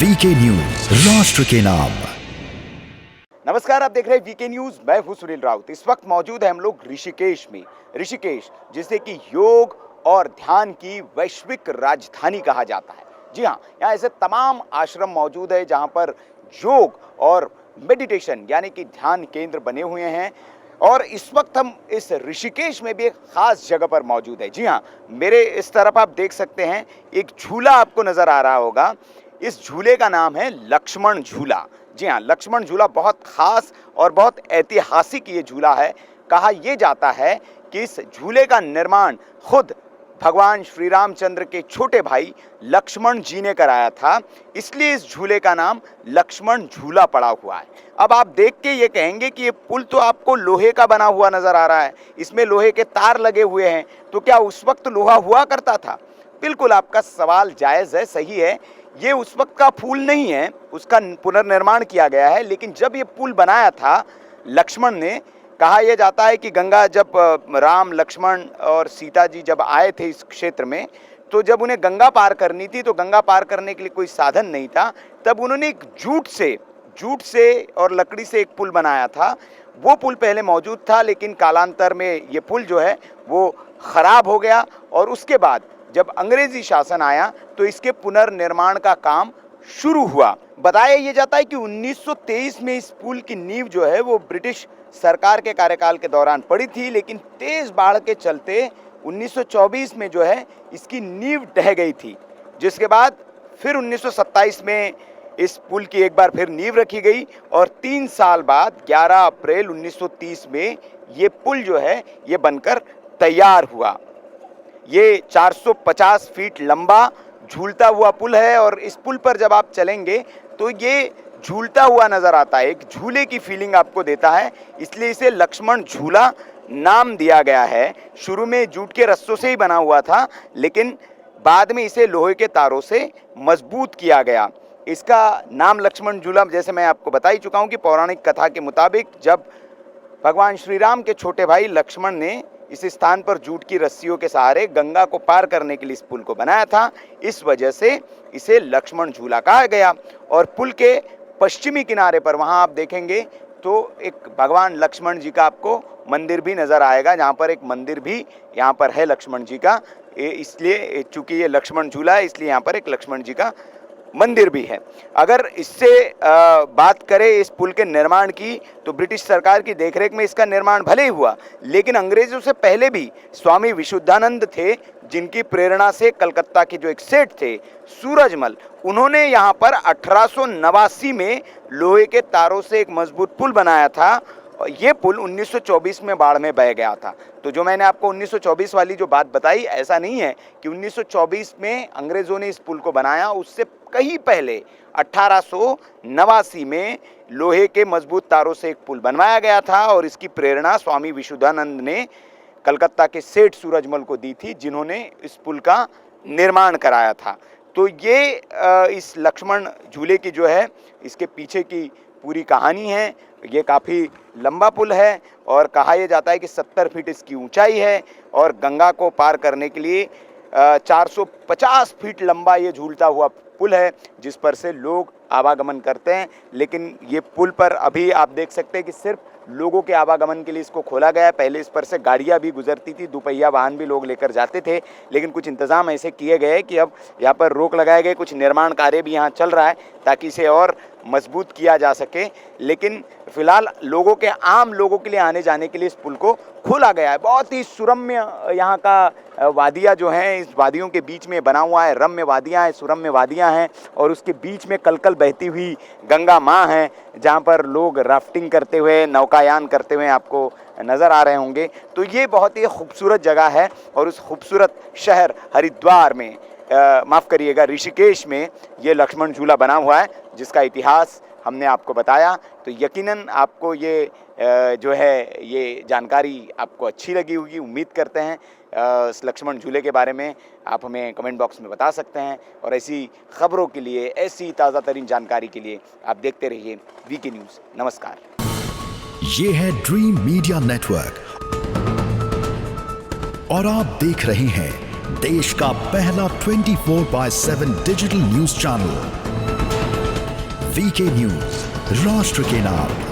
VK news, राष्ट्र के नाम। नमस्कार, आप देख रहे हैं वीके न्यूज। मैं हूं सुनील राउत। इस वक्त मौजूद है हम लोग ऋषिकेश में। ऋषिकेश जिसे कि योग और ध्यान की वैश्विक राजधानी कहा जाता है। जी हाँ, यहाँ ऐसे तमाम आश्रम मौजूद है जहाँ पर योग और मेडिटेशन यानी कि ध्यान केंद्र बने हुए हैं। और इस वक्त हम इस ऋषिकेश में भी एक खास जगह पर मौजूद है। जी हाँ, मेरे इस तरफ आप देख सकते हैं एक झूला आपको नजर आ रहा होगा। इस झूले का नाम है लक्ष्मण झूला। जी हाँ, लक्ष्मण झूला बहुत खास और बहुत ऐतिहासिक ये झूला है। कहा यह जाता है कि इस झूले का निर्माण खुद भगवान श्री रामचंद्र के छोटे भाई लक्ष्मण जी ने कराया था, इसलिए इस झूले का नाम लक्ष्मण झूला पड़ा हुआ है। अब आप देख के ये कहेंगे कि ये पुल तो आपको लोहे का बना हुआ नजर आ रहा है, इसमें लोहे के तार लगे हुए हैं, तो क्या उस वक्त लोहा हुआ करता था? बिल्कुल, आपका सवाल जायज़ है, सही है। ये उस वक्त का पुल नहीं है, उसका पुनर्निर्माण किया गया है। लेकिन जब ये पुल बनाया था लक्ष्मण ने, कहा यह जाता है कि गंगा जब राम, लक्ष्मण और सीता जी जब आए थे इस क्षेत्र में, तो जब उन्हें गंगा पार करनी थी तो गंगा पार करने के लिए कोई साधन नहीं था, तब उन्होंने एक जूट से और लकड़ी से एक पुल बनाया था। वो पुल पहले मौजूद था, लेकिन कालांतर में ये पुल जो है वो खराब हो गया। और उसके बाद जब अंग्रेजी शासन आया तो इसके पुनर्निर्माण का काम शुरू हुआ। बताया यह जाता है कि 1923 में इस पुल की नींव जो है वो ब्रिटिश सरकार के कार्यकाल के दौरान पड़ी थी, लेकिन तेज बाढ़ के चलते 1924 में जो है इसकी नींव ढह गई थी। जिसके बाद फिर 1927 में इस पुल की एक बार फिर नींव रखी गई और 3 साल बाद 11 अप्रैल 1930 में ये पुल जो है ये बनकर तैयार हुआ। ये 450 फीट लंबा झूलता हुआ पुल है और इस पुल पर जब आप चलेंगे तो ये झूलता हुआ नजर आता है, एक झूले की फीलिंग आपको देता है, इसलिए इसे लक्ष्मण झूला नाम दिया गया है। शुरू में जूट के रस्सों से ही बना हुआ था, लेकिन बाद में इसे लोहे के तारों से मजबूत किया गया। इसका नाम लक्ष्मण झूला, जैसे मैं आपको बता ही चुका हूँ कि पौराणिक कथा के मुताबिक जब भगवान श्री राम के छोटे भाई लक्ष्मण ने इस स्थान पर जूट की रस्सियों के सहारे गंगा को पार करने के लिए इस पुल को बनाया था, इस वजह से इसे लक्ष्मण झूला कहा गया। और पुल के पश्चिमी किनारे पर वहां आप देखेंगे तो एक भगवान लक्ष्मण जी का आपको मंदिर भी नजर आएगा, जहां पर एक मंदिर भी यहाँ पर है लक्ष्मण जी का। इसलिए चूंकि ये लक्ष्मण झूला है, इसलिए यहाँ पर एक लक्ष्मण जी का मंदिर भी है। अगर इससे बात करें इस पुल के निर्माण की, तो ब्रिटिश सरकार की देखरेख में इसका निर्माण भले ही हुआ, लेकिन अंग्रेजों से पहले भी स्वामी विशुद्धानंद थे, जिनकी प्रेरणा से कलकत्ता के जो एक सेठ थे सूरजमल, उन्होंने यहाँ पर 1889 में लोहे के तारों से एक मजबूत पुल बनाया था। ये पुल 1924 में बाढ़ में बह गया था। तो जो मैंने आपको 1924 वाली जो बात बताई, ऐसा नहीं है कि 1924 में अंग्रेजों ने इस पुल को बनाया, उससे कहीं पहले 1889 में लोहे के मजबूत तारों से एक पुल बनवाया गया था और इसकी प्रेरणा स्वामी विशुद्धानंद ने कलकत्ता के सेठ सूरजमल को दी थी, जिन्होंने इस पुल का निर्माण कराया था। तो ये इस लक्ष्मण झूले की जो है इसके पीछे की पूरी कहानी है। ये काफ़ी लंबा पुल है और कहा यह जाता है कि 70 फीट इसकी ऊंचाई है और गंगा को पार करने के लिए 450 फीट लंबा ये झूलता हुआ पुल है, जिस पर से लोग आवागमन करते हैं। लेकिन ये पुल पर अभी आप देख सकते हैं कि सिर्फ लोगों के आवागमन के लिए इसको खोला गया है। पहले इस पर से गाड़ियाँ भी गुजरती थी, दोपहिया वाहन भी लोग लेकर जाते थे, लेकिन कुछ इंतज़ाम ऐसे किए गए कि अब यहाँ पर रोक लगाए गए। कुछ निर्माण कार्य भी यहाँ चल रहा है ताकि इसे और मजबूत किया जा सके। लेकिन फिलहाल आम लोगों के लिए आने जाने के लिए इस पुल को खोला गया है। बहुत ही सुरम्य यहाँ का वादियाँ जो हैं, इस वादियों के बीच में बना हुआ है, रम्य वादियाँ हैं, सुरम्य वादियाँ हैं और उसके बीच में कलकल बहती हुई गंगा माँ है, जहाँ पर लोग राफ्टिंग करते हुए, नौकायान करते हुए आपको नज़र आ रहे होंगे। तो ये बहुत ही खूबसूरत जगह है और उस खूबसूरत शहर हरिद्वार में, माफ़ करिएगा, ऋषिकेश में ये लक्ष्मण झूला बना हुआ है, जिसका इतिहास हमने आपको बताया। तो यकीनन आपको ये जो है ये जानकारी आपको अच्छी लगी होगी, उम्मीद करते हैं। इस लक्ष्मण झूले के बारे में आप हमें कमेंट बॉक्स में बता सकते हैं और ऐसी खबरों के लिए, ऐसी ताज़ा तरीन जानकारी के लिए आप देखते रहिए वीके न्यूज़। नमस्कार। ये है ड्रीम मीडिया नेटवर्क और आप देख रहे हैं देश का पहला 24/7 digital news channel VK news, राष्ट्र के नाम।